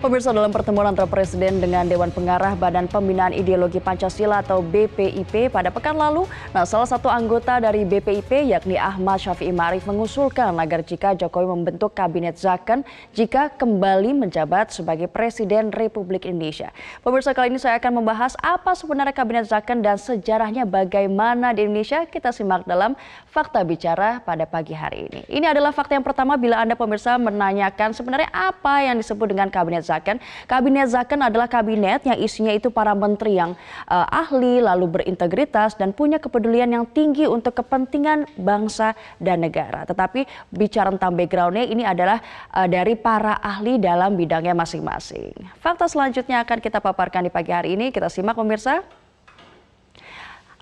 Pemirsa, dalam pertemuan antara Presiden dengan Dewan Pengarah Badan Pembinaan Ideologi Pancasila atau BPIP pada pekan lalu, salah satu anggota dari BPIP yakni Ahmad Syafi'i Ma'arif mengusulkan agar jika Jokowi membentuk Kabinet Zakon jika kembali menjabat sebagai Presiden Republik Indonesia. Pemirsa, kali ini saya akan membahas apa sebenarnya Kabinet Zakon dan sejarahnya bagaimana di Indonesia. Kita simak dalam Fakta Bicara pada pagi hari ini. Ini adalah fakta yang pertama bila Anda pemirsa menanyakan sebenarnya apa yang disebut dengan Kabinet Zakon. Kabinet Zakon adalah kabinet yang isinya itu para menteri yang ahli, lalu berintegritas dan punya kepedulian yang tinggi untuk kepentingan bangsa dan negara. Tetapi bicara tentang backgroundnya, ini adalah dari para ahli dalam bidangnya masing-masing. Fakta selanjutnya akan kita paparkan di pagi hari ini. Kita simak pemirsa.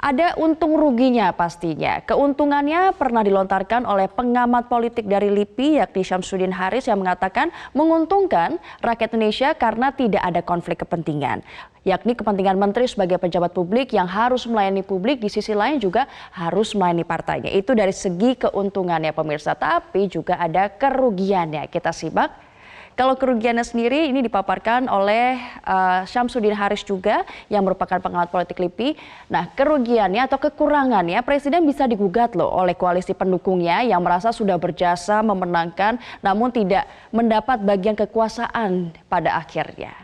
Ada untung ruginya pastinya. Keuntungannya pernah dilontarkan oleh pengamat politik dari LIPI yakni Syamsuddin Haris yang mengatakan menguntungkan rakyat Indonesia karena tidak ada konflik kepentingan. Yakni kepentingan menteri sebagai pejabat publik yang harus melayani publik, di sisi lain juga harus melayani partainya. Itu dari segi keuntungannya pemirsa, tapi juga ada kerugiannya. Kita simak. Kalau kerugiannya sendiri ini dipaparkan oleh Syamsuddin Haris juga yang merupakan pengamat politik LIPI. Nah, kerugiannya atau kekurangannya Presiden bisa digugat loh oleh koalisi pendukungnya yang merasa sudah berjasa memenangkan namun tidak mendapat bagian kekuasaan pada akhirnya.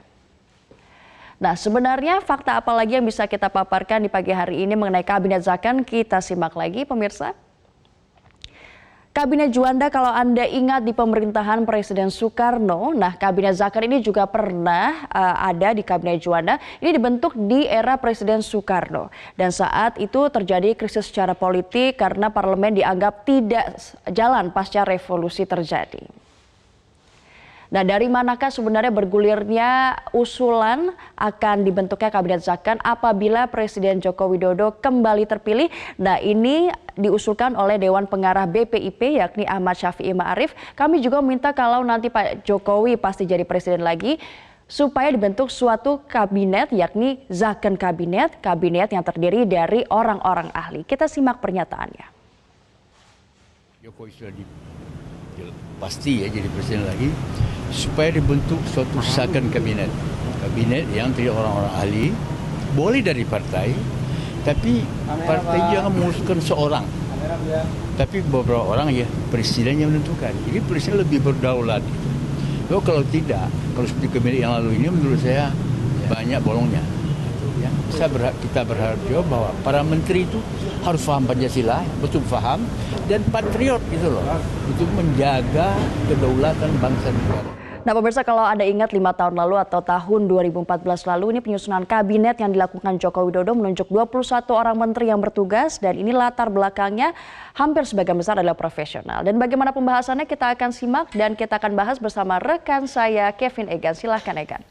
Nah, sebenarnya fakta apa lagi yang bisa kita paparkan di pagi hari ini mengenai Kabinet Zakon? Kita simak lagi pemirsa. Kabinet Juanda, kalau Anda ingat di pemerintahan Presiden Soekarno, Kabinet Zakon ini juga pernah ada di Kabinet Juanda. Ini dibentuk di era Presiden Soekarno. Dan saat itu terjadi krisis secara politik karena parlemen dianggap tidak jalan pasca revolusi terjadi. Nah, dari manakah sebenarnya bergulirnya usulan akan dibentuknya Kabinet Zakon apabila Presiden Joko Widodo kembali terpilih? Nah, ini diusulkan oleh Dewan Pengarah BPIP yakni Ahmad Syafi'i Ma'arif. Kami juga meminta kalau nanti Pak Jokowi pasti jadi presiden lagi, supaya dibentuk suatu kabinet yakni Zakon kabinet yang terdiri dari orang-orang ahli. Kita simak pernyataannya. Jokowi sudah pasti ya jadi presiden lagi, supaya dibentuk suatu Zakon kabinet yang terdiri orang-orang ahli, boleh dari partai, tapi partai jangan mengusulkan seorang, tapi beberapa orang ya presiden yang menentukan. Jadi presiden lebih berdaulat. Kalau tidak, kalau seperti kabinet yang lalu ini menurut saya banyak bolongnya. Ya. Kita berharap juga bahwa para menteri itu harus paham Pancasila, betul paham, dan patriot gitu loh, untuk menjaga kedaulatan bangsa negara. Nah pemirsa, kalau Anda ingat 5 tahun lalu atau tahun 2014 lalu ini penyusunan kabinet yang dilakukan Joko Widodo menunjuk 21 orang menteri yang bertugas dan ini latar belakangnya hampir sebagian besar adalah profesional. Dan bagaimana pembahasannya kita akan simak dan kita akan bahas bersama rekan saya Kevin Egan. Silahkan Egan.